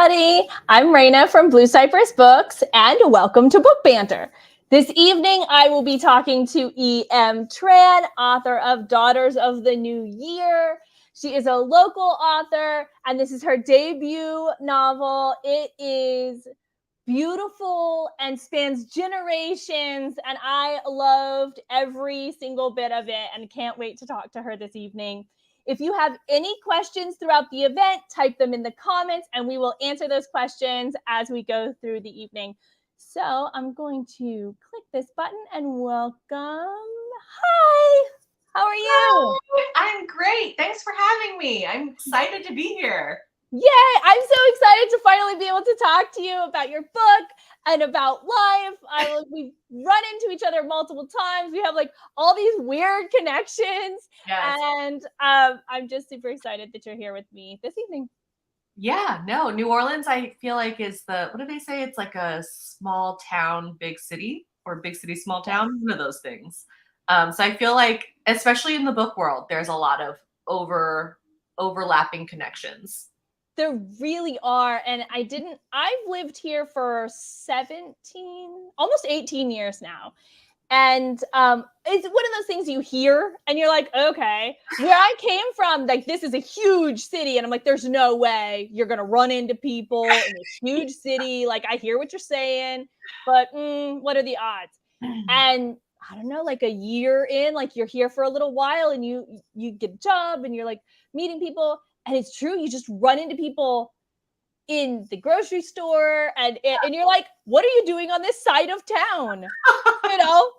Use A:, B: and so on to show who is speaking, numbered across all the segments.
A: everybody. I'm Raina from Blue Cypress Books, and welcome to Book Banter. This evening, I will be talking to E.M. Tran, author of Daughters of the New Year. She is a local author, and this is her debut novel. It is beautiful and spans generations, and I loved every single bit of it and can't wait to talk to her this evening. If you have any questions throughout the event, type them in the comments and we will answer those questions as we go through the evening. So I'm going to click this button and welcome. Hi, how are you?
B: Hi, I'm great. Thanks for having me. I'm excited to be here.
A: Yay, I'm so excited to finally be able to talk to you about your book and about life. We've run into each other multiple times. We have like all these weird connections.
B: Yes.
A: And I'm just super excited that you're here with me this evening.
B: Yeah, no, New Orleans, I feel like is what do they say? It's like a small town, big city, or big city, small town, one of those things. So I feel like, especially in the book world, there's a lot of overlapping connections.
A: There really are. And I've lived here for almost 18 years now. And it's one of those things you hear and you're like, okay, where I came from, like, this is a huge city. And I'm like, there's no way you're going to run into people in this huge city. Like, I hear what you're saying, but what are the odds? And I don't know, like a year in, like you're here for a little while and you get a job and you're like meeting people. And it's true, you just run into people in the grocery store and you're like, what are you doing on this side of town? You know?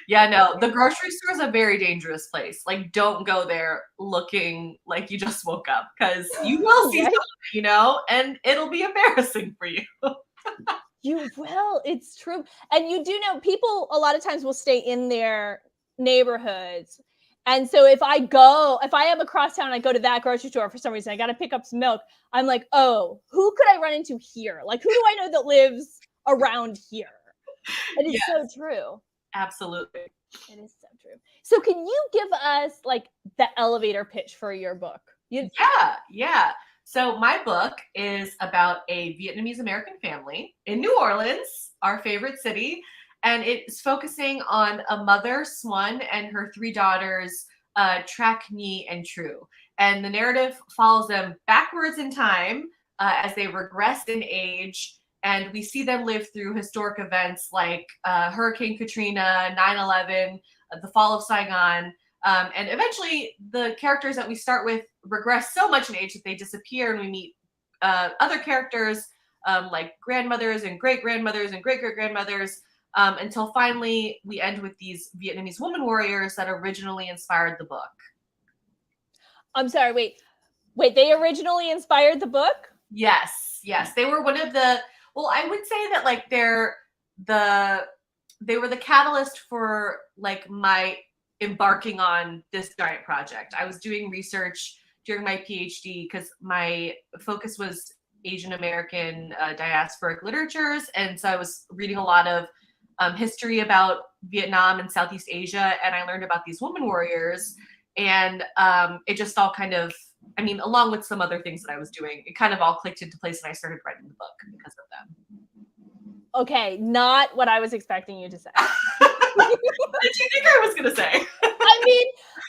B: Yeah, no, the grocery store is a very dangerous place. Like, don't go there looking like you just woke up because you will see something, and it'll be embarrassing for you.
A: You will. It's true. And you do know people a lot of times will stay in their neighborhoods. And so if I am across town and I go to that grocery store for some reason, I got to pick up some milk. I'm like, oh, who could I run into here? Like, who do I know that lives around here? And it's so true.
B: Absolutely.
A: It is so true. So can you give us like the elevator pitch for your book?
B: Yeah. So my book is about a Vietnamese American family in New Orleans, our favorite city. And it's focusing on a mother, Swan, and her three daughters, Trac, Nhi, and True. And the narrative follows them backwards in time as they regress in age. And we see them live through historic events like Hurricane Katrina, 9/11, the fall of Saigon. And eventually the characters that we start with regress so much in age that they disappear, and we meet other characters like grandmothers and great-grandmothers and great-great-grandmothers, until finally we end with these Vietnamese woman warriors that originally inspired the book.
A: I'm sorry, wait, they originally inspired the book?
B: Yes. They were one of the, well, I would say that like they were the catalyst for like my embarking on this giant project. I was doing research during my PhD because my focus was Asian American diasporic literatures. And so I was reading a lot of history about Vietnam and Southeast Asia. And I learned about these woman warriors. And it just all kind of, along with some other things that I was doing, it kind of all clicked into place and I started writing the book because of them.
A: Okay, not what I was expecting you to say.
B: What did you think I was going to say?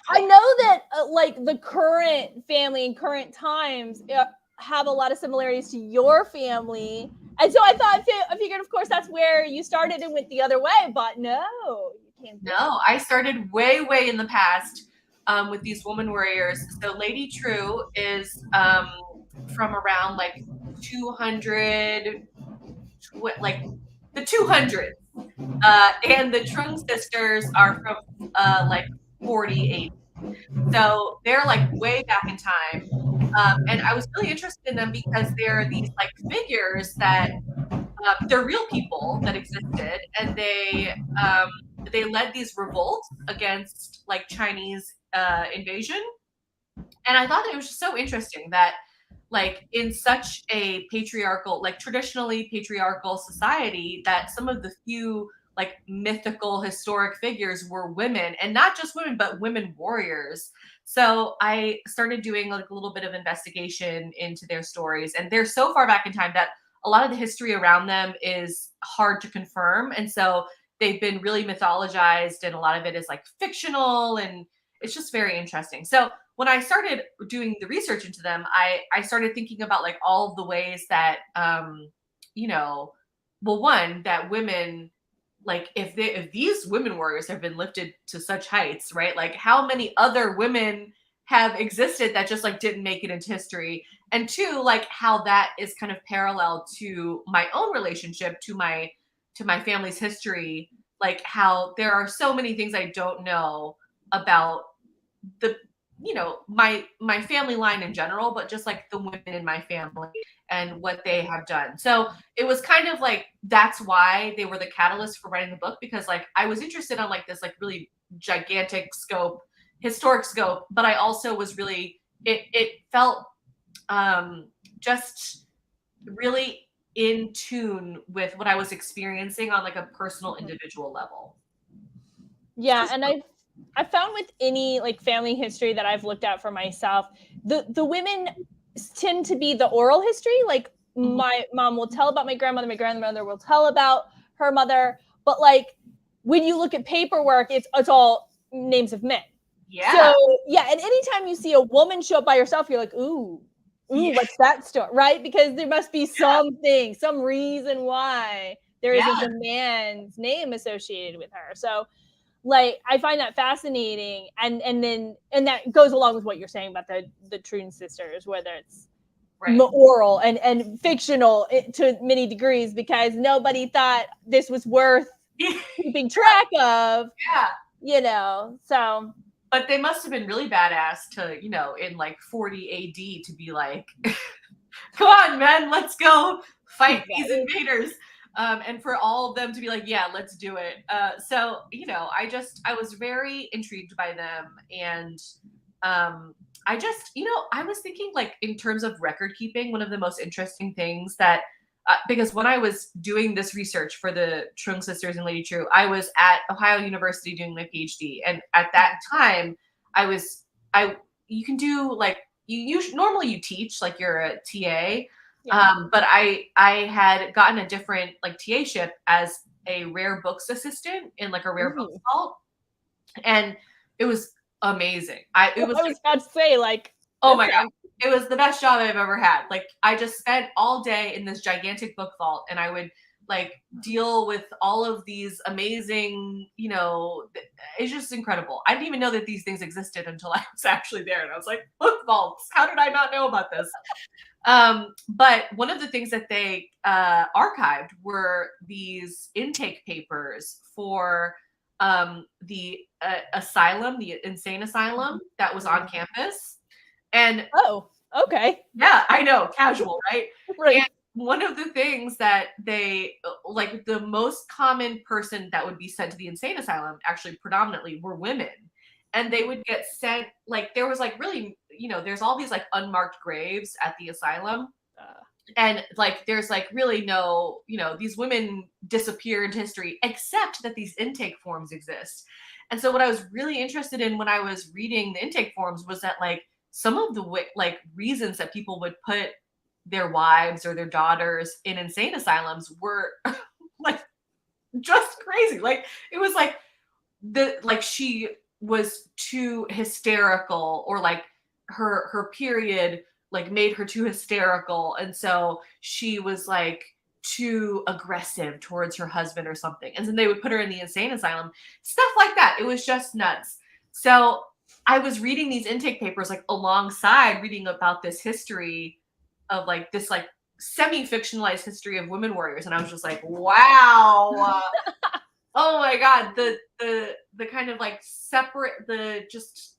A: I know that like the current family and current times have a lot of similarities to your family. And so I figured, of course, that's where you started and went the other way. But no, you can't.
B: No, I started way, way in the past with these woman warriors. So Lady True is from around like 200, like the 200s. And the Trung sisters are from like 40, 80. So they're like way back in time. And I was really interested in them because they're these like figures that they're real people that existed, and they led these revolts against like Chinese invasion. And I thought that it was just so interesting that like in such a patriarchal, like traditionally patriarchal society, that some of the few like mythical historic figures were women, and not just women, but women warriors. So I started doing like a little bit of investigation into their stories, and they're so far back in time that a lot of the history around them is hard to confirm. And so they've been really mythologized, and a lot of it is like fictional, and it's just very interesting. So when I started doing the research into them, I started thinking about like all of the ways that, you know, well, one, that women, like if these women warriors have been lifted to such heights, right? Like how many other women have existed that just like didn't make it into history? And two, like how that is kind of parallel to my own relationship to my family's history, like how there are so many things I don't know about the my family line in general, but just like the women in my family and what they have done. So it was kind of like that's why they were the catalyst for writing the book, because like I was interested on like this like really gigantic scope, historic scope, but I also was really it felt just really in tune with what I was experiencing on like a personal individual level.
A: Yeah, and I found with any like family history that I've looked at for myself, the women tend to be the oral history. Like my mom will tell about my grandmother will tell about her mother, but like when you look at paperwork, it's all names of men.
B: Yeah.
A: So yeah, and anytime you see a woman show up by herself, you're like, ooh,
B: Yeah.
A: what's that story, right? Because there must be something, some reason why there isn't a man's name associated with her. So like I find that fascinating, and that goes along with what you're saying about the Tran sisters, whether it's oral and fictional to many degrees, because nobody thought this was worth keeping track of. So.
B: But they must have been really badass to, in like 40 AD to be like, come on, men, let's go fight these invaders. And for all of them to be like, yeah, let's do it. So, I was very intrigued by them. And I was thinking like in terms of record keeping, one of the most interesting things that, because when I was doing this research for the Trung sisters and Lady True, I was at Ohio University doing my PhD. And at that time, you can do like, normally you teach, like you're a TA. But I had gotten a different like TA-ship as a rare books assistant in like a rare books vault, and it was amazing. I was
A: about to say like,
B: oh my god, it was the best job I've ever had. Like I just spent all day in this gigantic book vault, and I would like deal with all of these amazing, it's just incredible. I didn't even know that these things existed until I was actually there, and I was like, book vaults, how did I not know about this? But one of the things that they archived were these intake papers for the asylum, the insane asylum that was on campus. And
A: okay.
B: Yeah, I know, casual, right?
A: Right.
B: And one of the things that they like, the most common person that would be sent to the insane asylum actually predominantly were women. And they would get sent, like, there was like really, there's all these like unmarked graves at the asylum. And like, there's like really no, these women disappear into history, except that these intake forms exist. And so what I was really interested in when I was reading the intake forms was that like some of the like reasons that people would put their wives or their daughters in insane asylums were like just crazy. Like it was like she was too hysterical, or like her period like made her too hysterical, and so she was like too aggressive towards her husband or something, and then they would put her in the insane asylum, stuff like that. It was just nuts. So I was reading these intake papers like alongside reading about this history of like this like semi-fictionalized history of women warriors, and I was just like, wow. Oh my god, the kind of like separate, the just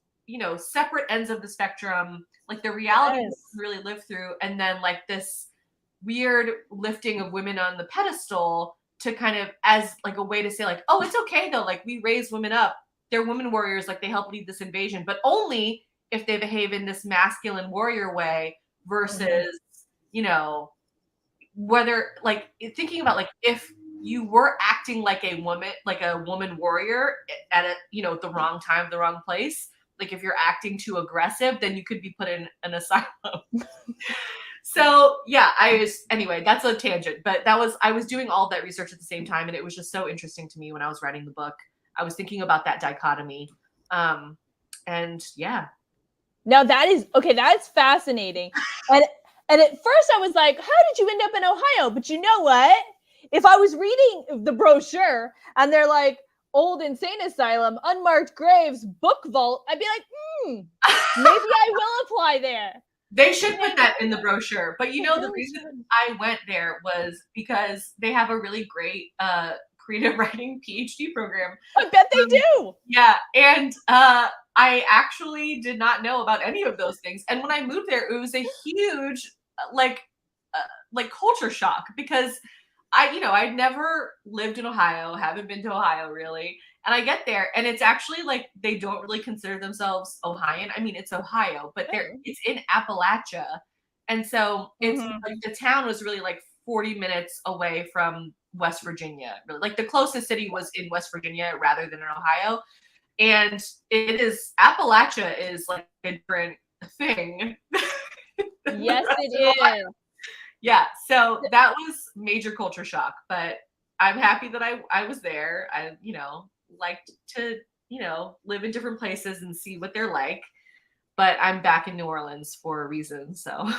B: separate ends of the spectrum, like the reality we really live through, and then like this weird lifting of women on the pedestal to kind of as like a way to say like, oh, it's okay though, like we raise women up, they're women warriors, like they help lead this invasion, but only if they behave in this masculine warrior way versus whether like thinking about like if you were acting like a woman warrior at a, the wrong time, the wrong place. Like if you're acting too aggressive, then you could be put in an asylum. So yeah, anyway, that's a tangent, but I was doing all that research at the same time, and it was just so interesting to me when I was writing the book. I was thinking about that dichotomy. And yeah.
A: Now that's fascinating. And at first I was like, how did you end up in Ohio? But you know what? If I was reading the brochure and they're like, old insane asylum, unmarked graves, book vault, I'd be like, maybe I will apply there.
B: They should put that in the brochure. But the reason I went there was because they have a really great creative writing PhD program.
A: I bet they do.
B: Yeah. And I actually did not know about any of those things. And when I moved there, it was a huge like culture shock, because I'd never lived in Ohio, haven't been to Ohio really. And I get there and it's actually like they don't really consider themselves Ohioan. I mean, it's Ohio, but it's in Appalachia. And so it's like the town was really like 40 minutes away from West Virginia. Really. Like the closest city was in West Virginia rather than in Ohio. And Appalachia is like a different thing.
A: Yes, it is.
B: Yeah, so that was major culture shock, but I'm happy that I was there. I, liked to, live in different places and see what they're like, but I'm back in New Orleans for a reason, so.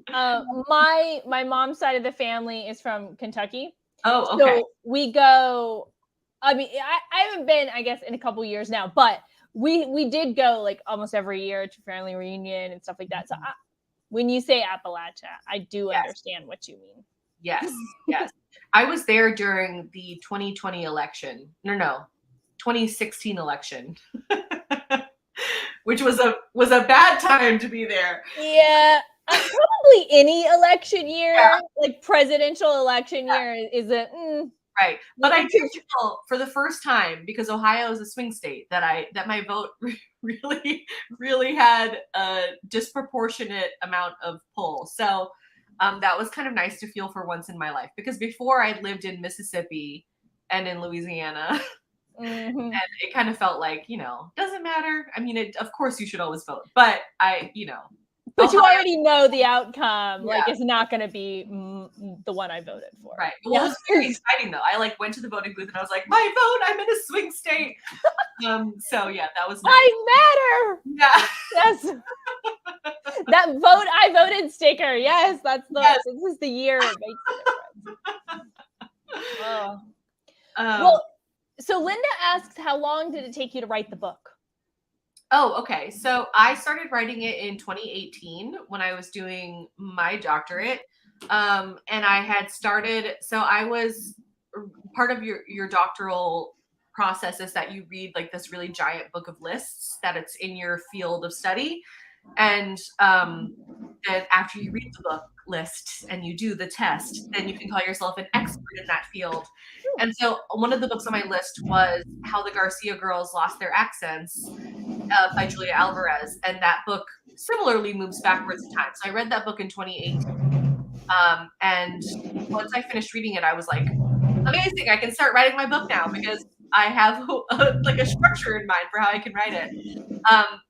A: My mom's side of the family is from Kentucky.
B: Oh, okay.
A: So we go, I mean, I haven't been, I guess, in a couple years now, but we did go like almost every year to family reunion and stuff like that. So when you say Appalachia, I do understand what you mean.
B: Yes, yes. I was there during the 2020 election. No, 2016 election, which was a bad time to be there.
A: Yeah, probably any election year, like presidential election year, is a
B: right. But I do feel for the first time, because Ohio is a swing state, that my vote really, really had a disproportionate amount of pull. So that was kind of nice to feel for once in my life, because before I lived in Mississippi and in Louisiana, and it kind of felt like, doesn't matter. I mean, of course you should always vote, but
A: But you already know the outcome. Yeah. Like, it's not going to be the one I voted for.
B: Right. Well, it was very exciting, though. I went to the voting booth and I was like, my vote, I'm in a swing state. So yeah, that was nice.
A: I matter.
B: Yeah.
A: Yes. That vote I voted sticker. Yes, this is the year it makes a difference. Oh. Well, so Linda asks, how long did it take you to write the book?
B: Oh, okay. So I started writing it in 2018 when I was doing my doctorate. And I had started, so I was part of your doctoral process is that you read like this really giant book of lists that it's in your field of study. And then after you read the book list and you do the test, then you can call yourself an expert in that field. And so one of the books on my list was How the Garcia Girls Lost Their Accents by Julia Alvarez. And that book similarly moves backwards in time. So I read that book in 2018. And once I finished reading it, I was like, amazing, I can start writing my book now, because I have a structure in mind for how I can write it.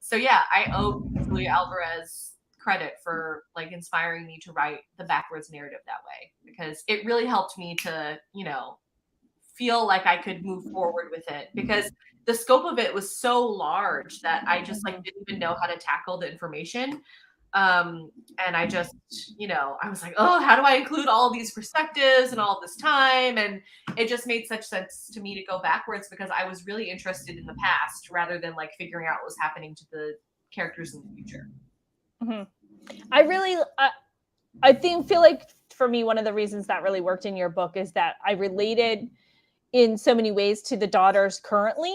B: So yeah, I owe Julia Alvarez credit for like inspiring me to write the backwards narrative that way, because it really helped me to, feel like I could move forward with it, because the scope of it was so large that I just didn't even know how to tackle the information. And I just, I was like, oh, how do I include all these perspectives and all this time? And it just made such sense to me to go backwards, because I was really interested in the past rather than figuring out what was happening to the characters in the future.
A: Mm-hmm. I really, I feel like for me, one of the reasons that really worked in your book is that I related in so many ways to the daughters currently.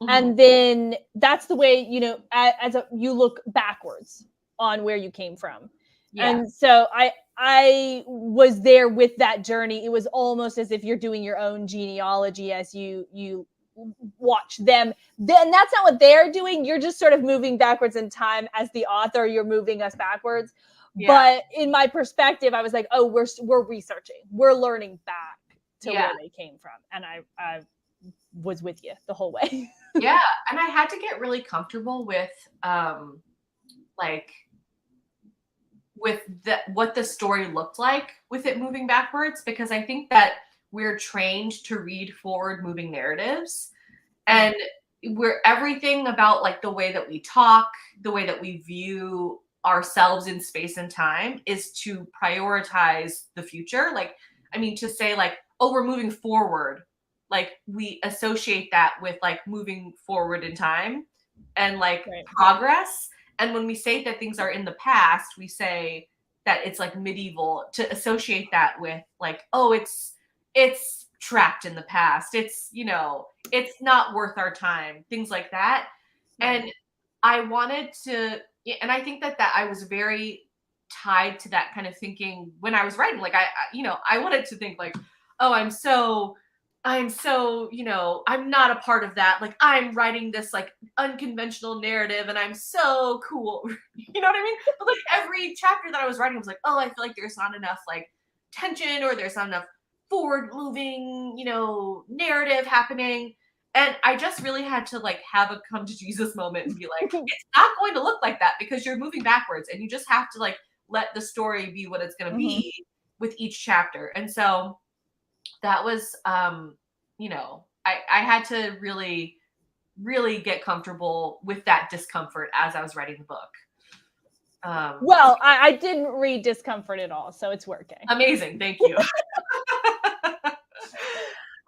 A: Mm-hmm. And then that's the way, you look backwards on where you came from. Yeah. And so I was there with that journey. It was almost as if you're doing your own genealogy as you watch them. Then that's not what they're doing. You're just sort of moving backwards in time as the author. You're moving us backwards. But in my perspective, I was like, oh, we're researching. We're learning back to where they came from. And I was with you the whole way.
B: Yeah. And I had to get really comfortable with what the story looked like with it moving backwards, because I think that we're trained to read forward moving narratives, and we're everything about like the way that we talk, the way that we view ourselves in space and time is to prioritize the future. Like, I mean, to say like, oh, we're moving forward, like we associate that with like moving forward in time and like progress. And when we say that things are in the past, we say that it's like medieval, to associate that with like, oh, it's trapped in the past. It's, you know, it's not worth our time, things like that. And I wanted to, and I think that I was very tied to that kind of thinking when I was writing. Like I wanted to think like, oh, I'm so, you know, I'm not a part of that. Like I'm writing this like unconventional narrative and I'm so cool. You know what I mean? But like every chapter that I was writing was like, oh, I feel like there's not enough like tension, or there's not enough forward moving, you know, narrative happening. And I just really had to like have a come to Jesus moment and be like, it's not going to look like that because you're moving backwards, and you just have to like let the story be what it's going to be with each chapter. And so that was, you know, I had to really, really get comfortable with that discomfort as I was writing the book.
A: Well, I didn't read discomfort at all, so it's working.
B: Amazing. Thank you.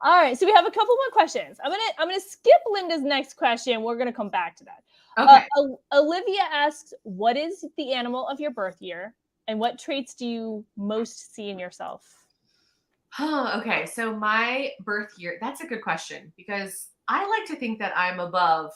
A: All right, so we have a couple more questions. I'm gonna skip Linda's next question. We're gonna come back to that.
B: Okay.
A: Olivia asks, what is the animal of your birth year, and what traits do you most see in yourself?
B: Okay, so my birth year, that's a good question, because I like to think that I'm above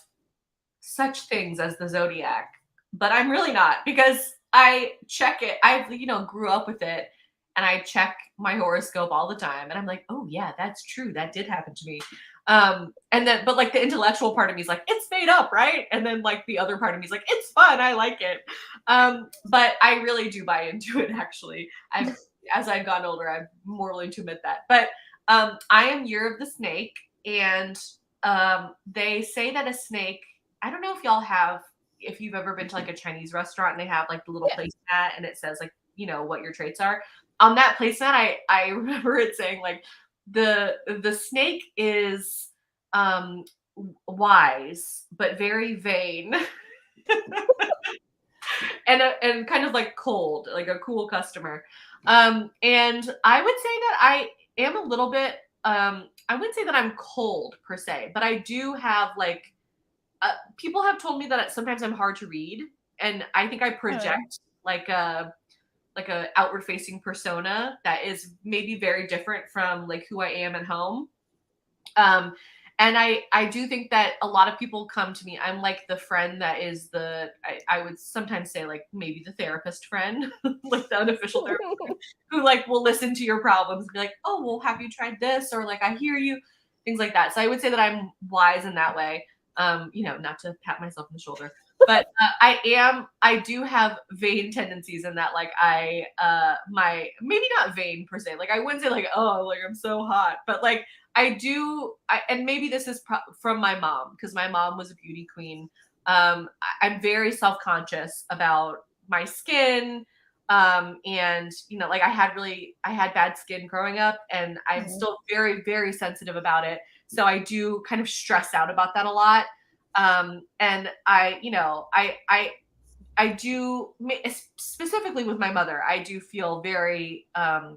B: such things as the zodiac, but I'm really not, because I check it. I've, you know, grew up with it, and I check my horoscope all the time, and I'm like, oh yeah, that's true. That did happen to me. And then, but like the intellectual part of me is like, it's made up, right? And then like the other part of me is like, it's fun. I like it. But I really do buy into it. Actually, as I've gotten older, I'm more willing to admit that. But I am year of the snake, and they say that a snake, I don't know if you've ever been to like a Chinese restaurant and they have like the little placemat and it says like, you know, what your traits are. On that placemat, I remember it saying like the snake is wise but very vain. and kind of like cold, like a cool customer. And I would say that I am a little bit I wouldn't say that I'm cold per se, but I do have like people have told me that sometimes I'm hard to read, and I think I project like a outward facing persona that is maybe very different from like who I am at home. And I do think that a lot of people come to me. I'm like the friend that is I would sometimes say like maybe the therapist friend, like the unofficial therapist friend, who like will listen to your problems and be like, oh, well, have you tried this? Or like, I hear you, things like that. So I would say that I'm wise in that way. You know, not to pat myself on the shoulder, but I do have vain tendencies in that, like maybe not vain per se. Like I wouldn't say like, oh, like I'm so hot, but like and maybe this is from my mom, because my mom was a beauty queen. I'm very self-conscious about my skin. And you know, like I had bad skin growing up, and I'm still very, very sensitive about it. So I do kind of stress out about that a lot. And I do, specifically with my mother, I do feel very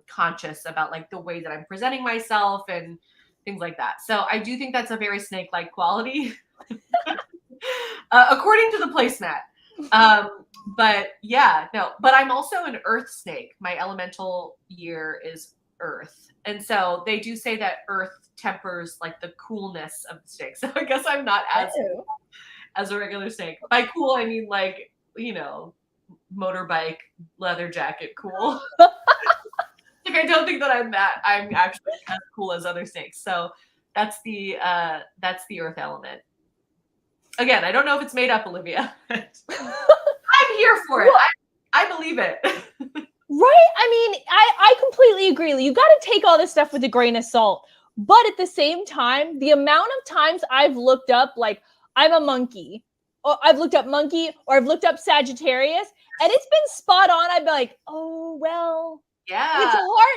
B: conscious about like the way that I'm presenting myself and things like that. So I do think that's a very snake-like quality, according to the placemat. But yeah, no, but I'm also an earth snake. My elemental year is earth. And so they do say that earth tempers like the coolness of the snake. So I guess I'm not as a regular snake. By cool, I mean like, you know, motorbike, leather jacket cool. Like I don't think that I'm actually as cool as other snakes. So that's the earth element. Again, I don't know if it's made up, Olivia. I'm here for it. I believe it.
A: Right? I mean, I completely agree. You got to take all this stuff with a grain of salt. But at the same time, the amount of times I've looked up, like, I'm a monkey, or I've looked up monkey, or I've looked up Sagittarius, and it's been spot on. I'd be like, oh, well,
B: Yeah.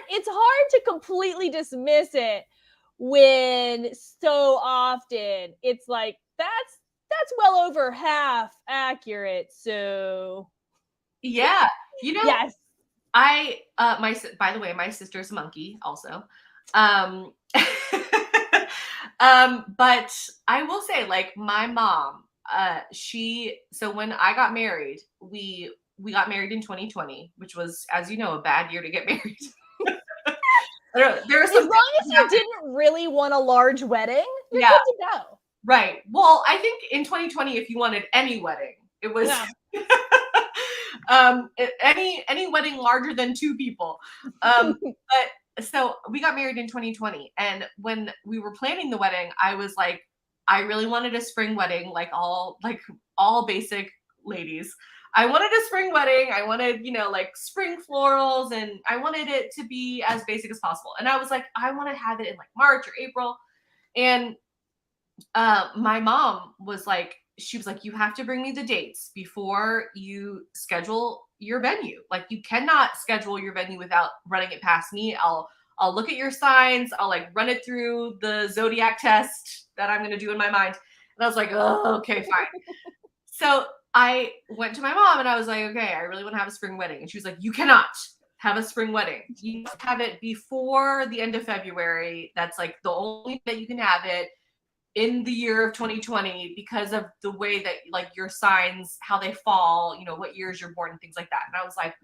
A: It's hard to completely dismiss it when so often it's like, that's well over half accurate. So
B: Yeah. You know,
A: yes.
B: By the way, my sister's a monkey also. But I will say, like, my mom, so when I got married, we got married in 2020, which was, as you know, a bad year to get married. I don't know, there are some
A: As long as you didn't really want a large wedding, you're
B: Yeah.
A: good to go.
B: Right. Well, I think in 2020, if you wanted any wedding, it was any wedding larger than 2 people. But so we got married in 2020, and when we were planning the wedding, I was like, I really wanted a spring wedding, like all basic ladies. I wanted a spring wedding. I wanted, like spring florals, and I wanted it to be as basic as possible. And I was like, I want to have it in like March or April. And my mom was like, you have to bring me the dates before you schedule your venue. Like, you cannot schedule your venue without running it past me. I'll look at your signs. I'll like run it through the zodiac test that I'm going to do in my mind. And I was like, oh, okay, fine. So I went to my mom and I was like, okay, I really want to have a spring wedding. And she was like, you cannot have a spring wedding. You must have it before the end of February. That's like the only that you can have it in the year of 2020 because of the way that like your signs, how they fall, what years you're born and things like that. And I was like,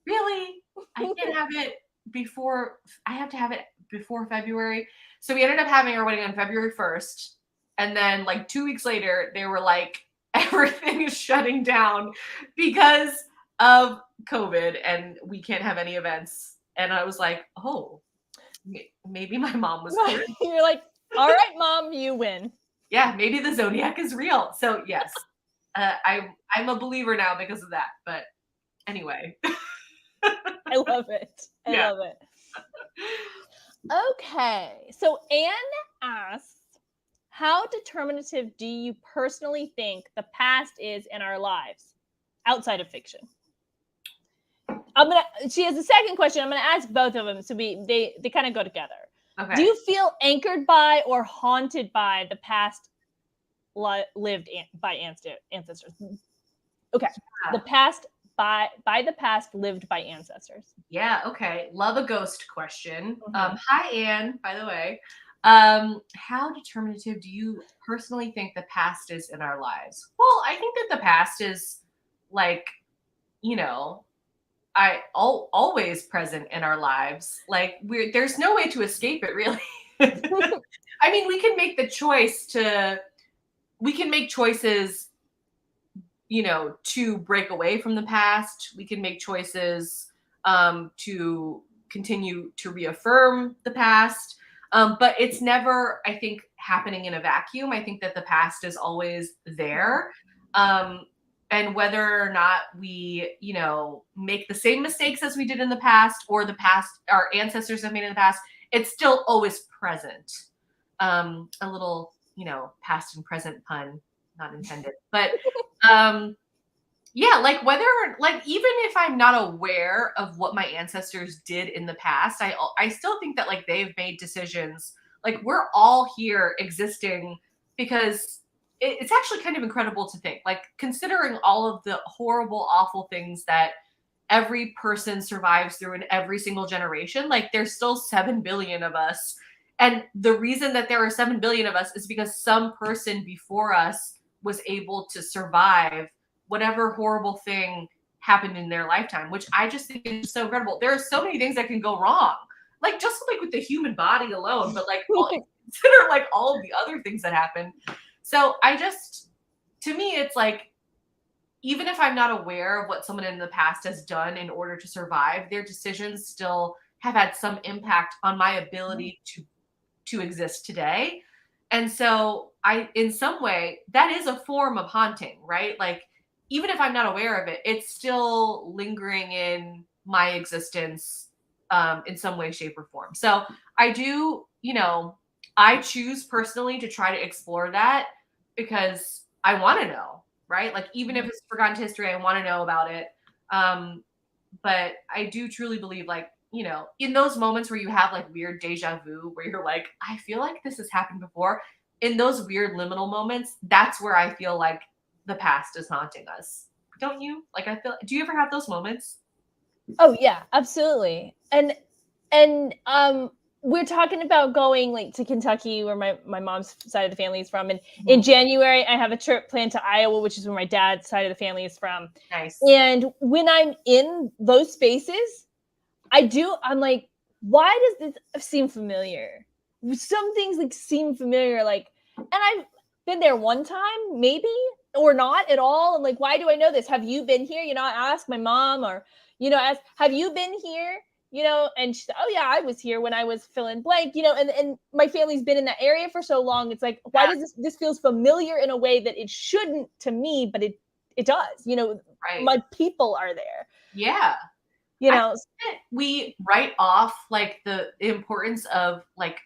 B: really? I can't have it before, I have to have it before February. So we ended up having our wedding on February 1st. And then like 2 weeks later, they were like, everything is shutting down because of COVID and we can't have any events. And I was like, oh, maybe my mom was correct.
A: You're like, all right, Mom, you win.
B: Yeah, maybe the zodiac is real. So yes, I'm a believer now because of that. But anyway,
A: I love it. I love it. Okay, so Anne asks, how determinative do you personally think the past is in our lives outside of fiction? She has a second question. I'm gonna ask both of them, so they kind of go together. Okay. Do you feel anchored by or haunted by the past lived by ancestors? Okay. Yeah. The past by the past lived by ancestors.
B: Yeah, okay. Love a ghost question. Mm-hmm. Hi, Anne, by the way. How determinative do you personally think the past is in our lives? Well, I think that the past is like, always present in our lives. Like there's no way to escape it, really. I mean, we can make choices, to break away from the past. We can make choices to continue to reaffirm the past. But it's never, I think, happening in a vacuum. I think that the past is always there. And whether or not we, make the same mistakes as we did in the past or our ancestors have made in the past, it's still always present. A little, past and present pun, not intended. But yeah, like even if I'm not aware of what my ancestors did in the past, I still think that like they've made decisions. Like we're all here existing because it's actually kind of incredible to think, like considering all of the horrible, awful things that every person survives through in every single generation, like there's still 7 billion of us. And the reason that there are 7 billion of us is because some person before us was able to survive whatever horrible thing happened in their lifetime, which I just think is so incredible. There are so many things that can go wrong, like just like with the human body alone, but like consider like all of the other things that happen. So to me, it's like, even if I'm not aware of what someone in the past has done in order to survive, their decisions still have had some impact on my ability to exist today. And so in some way, that is a form of haunting, right? Like, even if I'm not aware of it, it's still lingering in my existence in some way, shape, or form. So I do, I choose personally to try to explore that because I want to know, right? Like, even if it's forgotten history, I want to know about it. But I do truly believe, like, in those moments where you have like weird deja vu, where you're like, I feel like this has happened before, in those weird liminal moments, that's where I feel like the past is haunting us. Don't you? Like, do you ever have those moments?
A: Oh yeah, absolutely. And we're talking about going like to Kentucky, where my mom's side of the family is from, and in
B: Mhm.
A: January I have a trip planned to Iowa, which is where my dad's side of the family is from.
B: Nice.
A: And when I'm in those spaces, I'm like, why does this seem familiar? Some things like seem familiar, like, and I've been there one time, maybe, or not at all. And like, why do I know this? Have you been here? I ask my mom, or, ask, have you been here? And she said, oh yeah, I was here when I was fill in blank, and my family's been in that area for so long. It's like, why does this feels familiar in a way that it shouldn't to me, but it does,
B: Right.
A: my people are there.
B: Yeah.
A: You
B: I
A: know,
B: think that we write off like the importance of like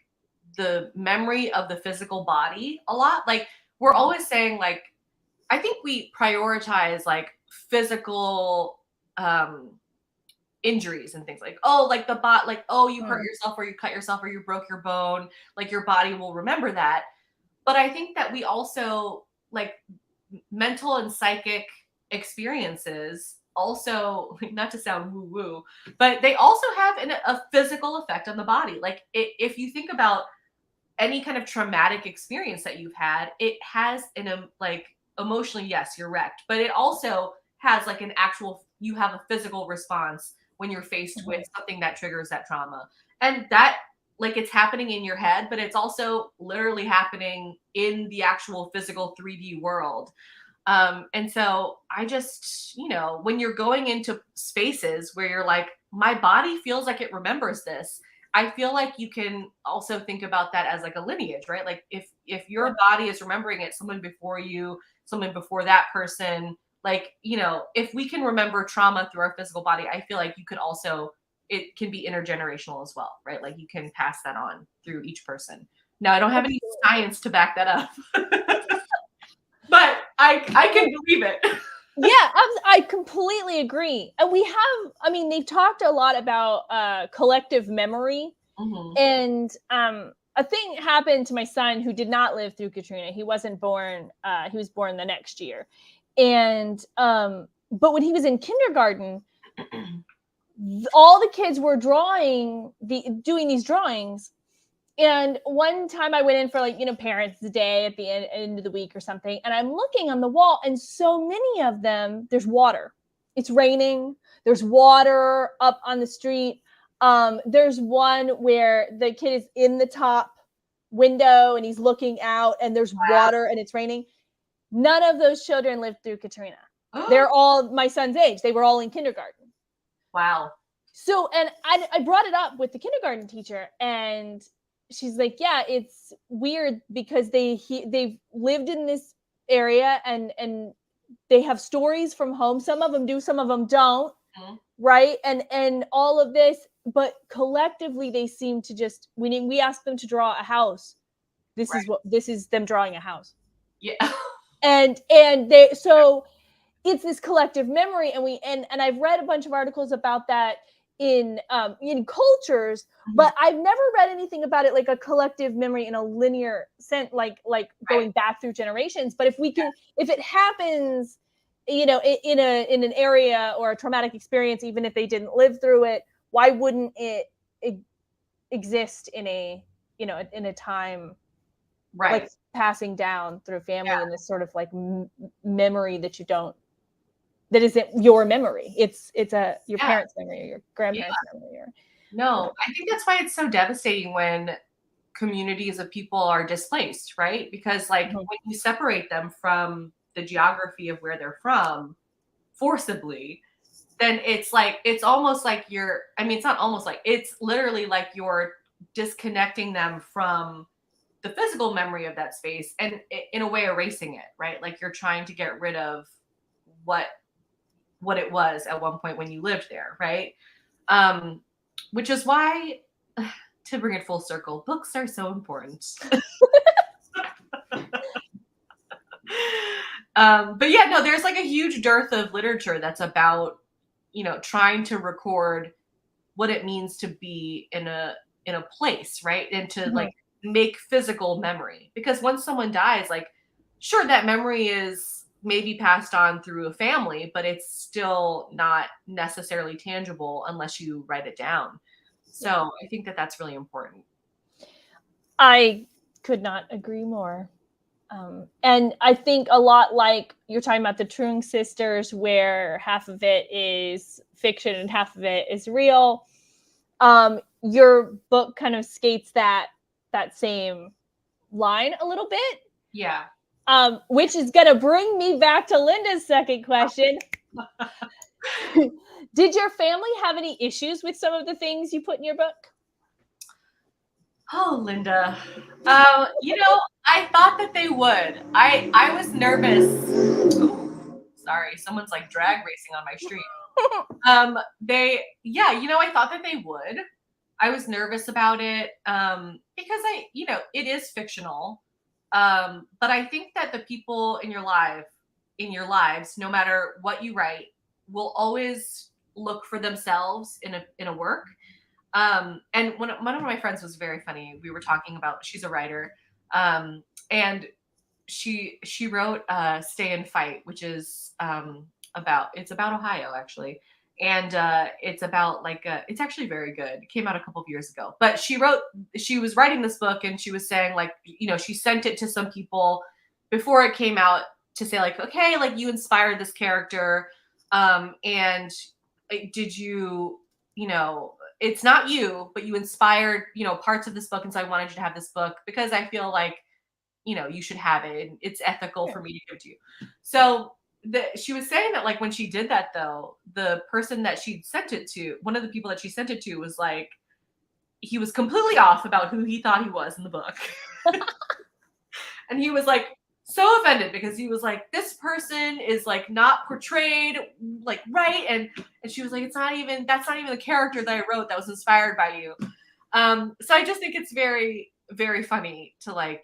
B: the memory of the physical body a lot. Like, we're always saying, like, I think we prioritize like physical injuries and things, like, oh, like the bot, like, oh, you hurt yourself or you cut yourself or you broke your bone, like your body will remember that. But I think that we also, like, mental and psychic experiences also, not to sound woo woo, but they also have a physical effect on the body. Like, if you think about any kind of traumatic experience that you've had, it has like, emotionally, yes, you're wrecked, but it also has like an actual, you have a physical response when you're faced with something that triggers that trauma. And that, like, it's happening in your head, but it's also literally happening in the actual physical 3D world. And so I just, when you're going into spaces where you're like, my body feels like it remembers this, I feel like you can also think about that as like a lineage, right? Like, if your body is remembering it, someone before you, someone before that person, like, if we can remember trauma through our physical body, I feel like you could also, it can be intergenerational as well, right? Like, you can pass that on through each person. Now, I don't have any science to back that up. But I can believe it.
A: Yeah, I completely agree. And they've talked a lot about collective memory.
B: Mhm.
A: And a thing happened to my son who did not live through Katrina. He wasn't born, he was born the next year. And but when he was in kindergarten, all the kids were doing these drawings. And one time I went in for like, parents' day at the end of the week or something. And I'm looking on the wall, and so many of them, there's water. It's raining. There's water up on the street. There's one where the kid is in the top window and he's looking out, and there's water and it's raining. None of those children lived through Katrina. They're all my son's age. They were all in kindergarten.
B: Wow.
A: So, and I brought it up with the kindergarten teacher, and she's like, yeah, it's weird because they've lived in this area, and they have stories from home. Some of them do, some of them don't. Right. And all of this, but collectively they seem to just, when we ask them to draw a house, this is them drawing a house.
B: Yeah.
A: And it's this collective memory, and I've read a bunch of articles about that in cultures, but I've never read anything about it like a collective memory in a linear sense, like going back through generations. But if it happens, in an area or a traumatic experience, even if they didn't live through it, why wouldn't it exist in a in a time like passing down through family in this sort of like memory that isn't your memory. It's your parents' memory or your grandparents' memory.
B: No, I think that's why it's so devastating when communities of people are displaced, right? Because, like, when you separate them from the geography of where they're from forcibly, then it's like, it's almost like it's not almost like, it's literally like you're disconnecting them from the physical memory of that space and in a way erasing it, right? Like, you're trying to get rid of what it was at one point when you lived there, right? Which is why, to bring it full circle, books are so important. But yeah, no, there's like a huge dearth of literature that's about, trying to record what it means to be in a place, right? And to like make physical memory. Because once someone dies, like, sure, that memory is maybe passed on through a family, but it's still not necessarily tangible unless you write it down. So I think that that's really important.
A: I could not agree more. And I think a lot like you're talking about the Trung sisters, where half of it is fiction and half of it is real. Your book kind of skates that same line a little bit.
B: Yeah.
A: Which is going to bring me back to Linda's second question. Did your family have any issues with some of the things you put in your book?
B: Oh, Linda. I thought that they would. I was nervous. Ooh, sorry, someone's like drag racing on my street. I thought that they would. I was nervous about it because it is fictional. But I think that the people in your lives, no matter what you write, will always look for themselves in a work. And one of my friends was very funny. We were talking about, she's a writer, and she wrote Stay and Fight, which is about Ohio, actually. And it's about it's actually very good. It came out a couple of years ago. But she was writing this book, and she was saying, like, she sent it to some people before it came out to say, like, okay, like, you inspired this character. And did you, it's not you, but you inspired, parts of this book. And so I wanted you to have this book because I feel like, you should have it. And it's ethical for me to give it to you. So she was saying that, like, when she did that, though, the person that she sent it to, one of the people that she sent it to, was like, he was completely off about who he thought he was in the book. And he was like so offended because he was like, this person is like not portrayed like right. And she was like, that's not even the character that I wrote that was inspired by you. So I just think it's very, very funny to, like,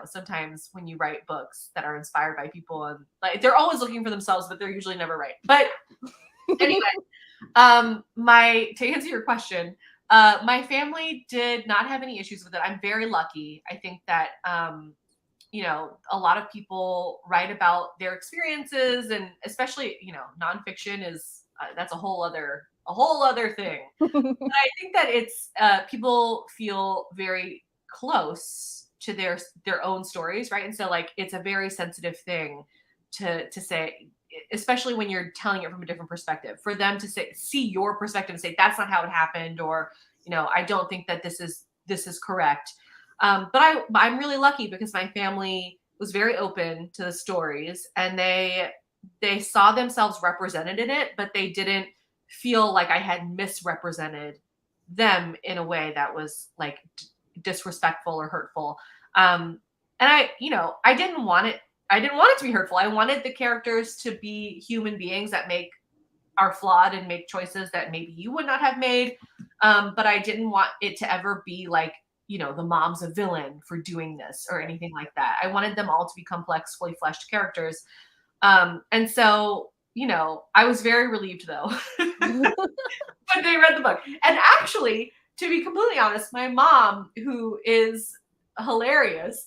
B: sometimes when you write books that are inspired by people, and like, they're always looking for themselves, but they're usually never right. But anyway, to answer your question, my family did not have any issues with it. I'm very lucky. I think that, a lot of people write about their experiences, and especially, nonfiction is, that's a whole other thing. But I think that it's, people feel very close to their own stories, right? And so, like, it's a very sensitive thing to say, especially when you're telling it from a different perspective, for them to see your perspective and say, that's not how it happened, or, I don't think that this is correct. But I'm really lucky because my family was very open to the stories, and they saw themselves represented in it, but they didn't feel like I had misrepresented them in a way that was like disrespectful or hurtful. And I didn't want it to be hurtful. I wanted the characters to be human beings that are flawed and make choices that maybe you would not have made. But I didn't want it to ever be like, the mom's a villain for doing this or anything like that. I wanted them all to be complex, fully fleshed characters. And so, I was very relieved, though, when they read the book. And actually, to be completely honest, my mom, who is hilarious,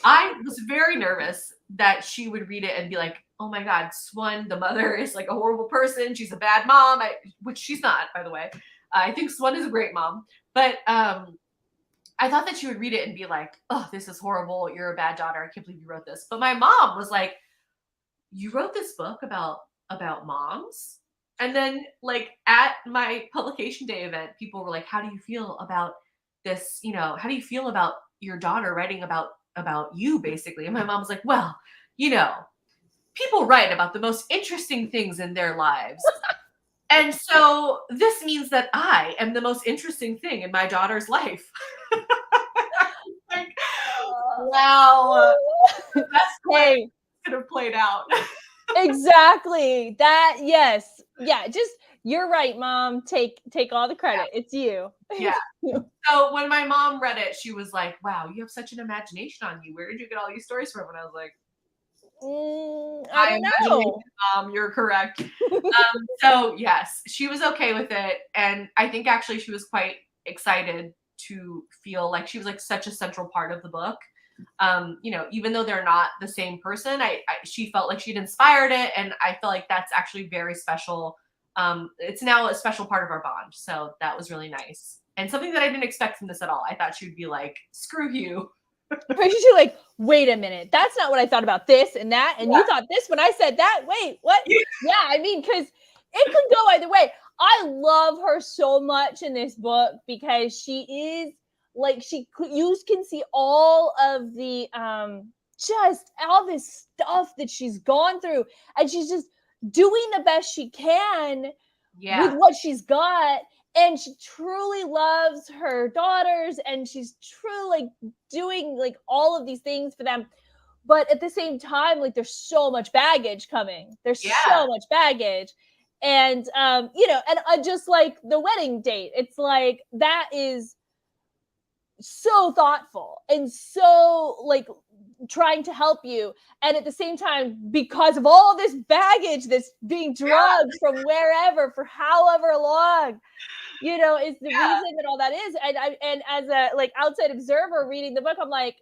B: I was very nervous that she would read it and be like, oh my God, Swan, the mother, is like a horrible person. She's a bad mom, which she's not, by the way. I think Swan is a great mom. But I thought that she would read it and be like, oh, this is horrible. You're a bad daughter. I can't believe you wrote this. But my mom was like, you wrote this book about moms? And then, like, at my publication day event, people were like, how do you feel about this? How do you feel about your daughter writing about you, basically? And my mom was like, well, people write about the most interesting things in their lives. And so this means that I am the most interesting thing in my daughter's life. Like, wow. The best way could have played out.
A: Exactly. That, yes. Yeah, just you're right, Mom. Take all the credit.
B: Yeah.
A: It's you.
B: Yeah.
A: It's you.
B: So when my mom read it, she was like, "Wow, you have such an imagination on you. Where did you get all these stories from?" And I was like,
A: I
B: "My
A: don't
B: imagination,
A: know.
B: Mom. You're correct." So yes, she was okay with it, and I think actually she was quite excited to feel like she was like such a central part of the book. Even though they're not the same person, she felt like she'd inspired it, and I feel like that's actually very special. It's now a special part of our bond, so that was really nice and something that I didn't expect from this at all. I thought she would be like, "Screw you."
A: You're like, wait a minute, that's not what I thought about this and that, and you thought this when I said that. Wait, what?
B: Yeah.
A: Yeah, I mean, because it could go either way. I love her so much in this book because she is like you can see all of the just all this stuff that she's gone through, and she's just doing the best she can with
B: Yeah.
A: what she's got, and she truly loves her daughters, and she's truly like doing like all of these things for them, but at the same time, like there's so much baggage coming, there's
B: Yeah.
A: so much baggage. And and I just like the wedding date, it's like that is so thoughtful and so like trying to help you, and at the same time, because of all this baggage that's being
B: Yeah.
A: drugged from wherever for however long, is the
B: Yeah.
A: reason that all that is. And as a like outside observer reading the book, I'm like,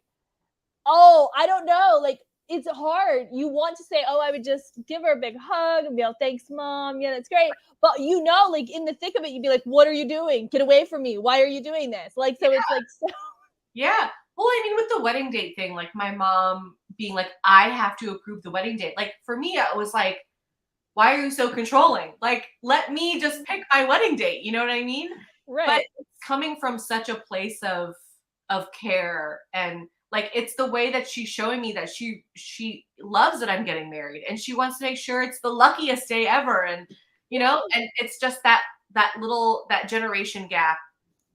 A: oh, I don't know, like it's hard. You want to say, oh, I would just give her a big hug and be like, thanks, Mom, yeah, that's great, but like in the thick of it, you'd be like, what are you doing? Get away from me, why are you doing this? Like, so it's like so.
B: Yeah. Well, I mean, with the wedding date thing, like my mom being like, I have to approve the wedding date. Like for me, it was like, why are you so controlling? Like, let me just pick my wedding date. You know what I mean? But
A: Right.
B: it's coming from such a place of care, and like it's the way that she's showing me that she loves that I'm getting married, and she wants to make sure it's the luckiest day ever. And and it's just that generation gap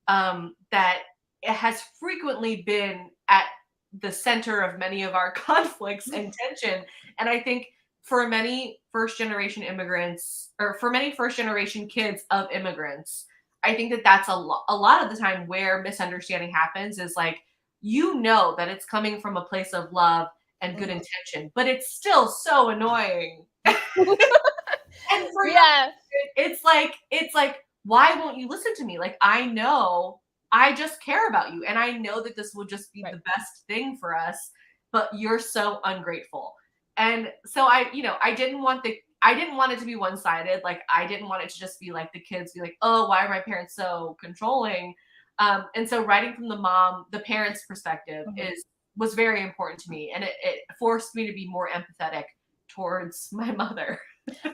B: that it has frequently been at the center of many of our conflicts and tension. And I think for many first generation immigrants, or for many first generation kids of immigrants, I think that that's a lot of the time where misunderstanding happens is like, that it's coming from a place of love and good
A: Mhm.
B: intention, but it's still so annoying. And for young,
A: Yeah.
B: it's like, why won't you listen to me? Like, I know I just care about you, and I know that this will just be
A: Right.
B: the best thing for us, but you're so ungrateful. And so I didn't want it to be one-sided. Like, I didn't want it to just be like the kids be like, oh, why are my parents so controlling? And so writing from the parents' perspective
A: Mhm.
B: was very important to me, and it forced me to be more empathetic towards my mother.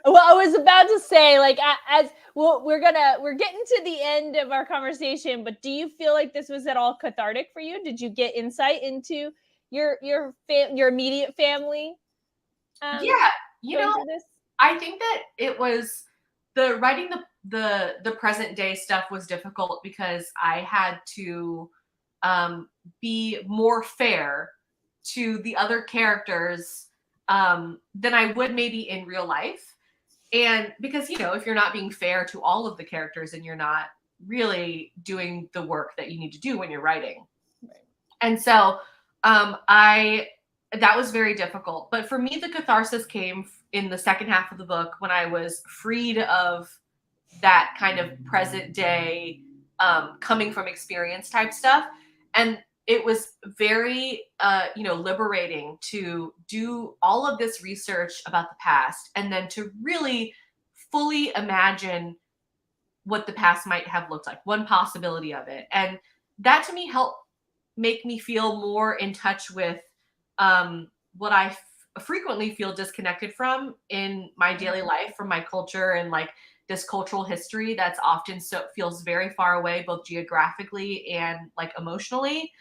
A: Well, I was about to say, like, as well, we're getting to the end of our conversation, but do you feel like this was at all cathartic for you? Did you get insight into your immediate family um
B: Yeah, you
A: going
B: know,
A: through this?
B: I think that it was the writing the present day stuff was difficult because I had to be more fair to the other characters than I would maybe in real life. And because if you're not being fair to all of the characters, and you're not really doing the work that you need to do when you're writing.
A: Right.
B: And so I that was very difficult. But for me, the catharsis came in the second half of the book when I was freed of that kind of present day coming from experience type stuff. And it was very liberating to do all of this research about the past, and then to really fully imagine what the past might have looked like, one possibility of it. And that to me helped make me feel more in touch with what frequently feel disconnected from in my daily life, from my culture, and like this cultural history that's often feels very far away, both geographically and like emotionally.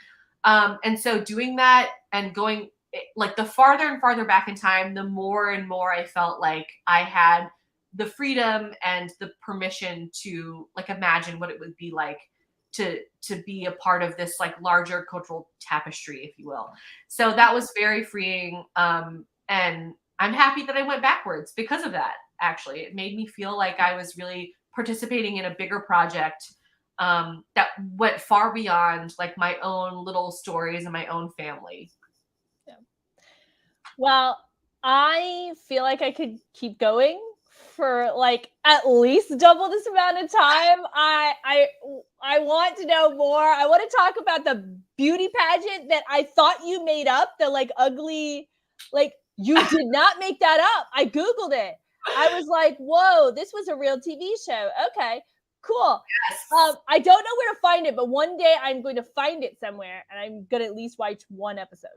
B: And so doing that and going like the farther and farther back in time, the more and more I felt like I had the freedom and the permission to like imagine what it would be like to be a part of this like larger cultural tapestry, if you will. So that was very freeing. And I'm happy that I went backwards because of that. Actually, it made me feel like I was really participating in a bigger project that went far beyond like my own little stories and my own family.
A: Yeah. Well, I feel like I could keep going for like at least double this amount of time. I want to know more. I want to talk about the beauty pageant that I thought you made up, the like ugly, like you did not make that up. I Googled it. I was like, whoa, this was a real TV show. Okay, cool.
B: Yes.
A: I don't know where to find it, but one day I'm going to find it somewhere and I'm going to at least watch one episode.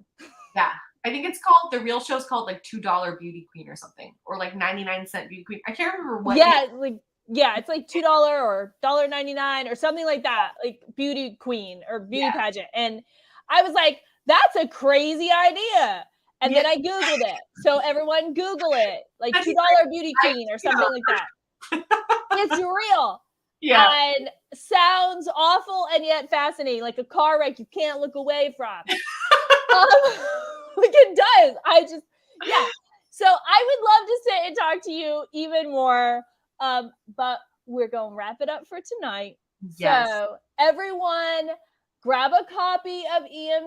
B: Yeah. I think it's called, the real show's called like $2 Beauty Queen or something, or like 99-cent Beauty Queen. I can't remember what.
A: Yeah, it's like $2 or $1.99 or something like that, like beauty queen or beauty pageant. And I was like, that's a crazy idea. And then I Googled it. So everyone Google it, like $2 beauty queen or something like that. It's real.
B: Yeah.
A: And sounds awful and yet fascinating, like a car wreck you can't look away from. Like it does. So I would love to sit and talk to you even more. But we're going to wrap it up for tonight.
B: Yes.
A: So everyone grab a copy of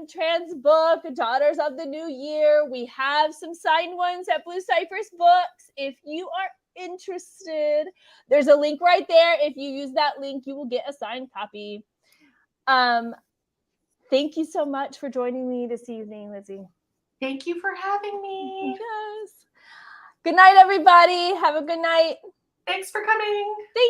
A: Tran's book, Daughters of the New Year. We have some signed ones at Blue Cypress Books. If you are interested, there's a link right there. If you use that link, you will get a signed copy. Thank you so much for joining me this evening, Lizzie.
B: Thank you for having me.
A: Yes. Good night, everybody. Have a good night.
B: Thanks for coming.
A: Thank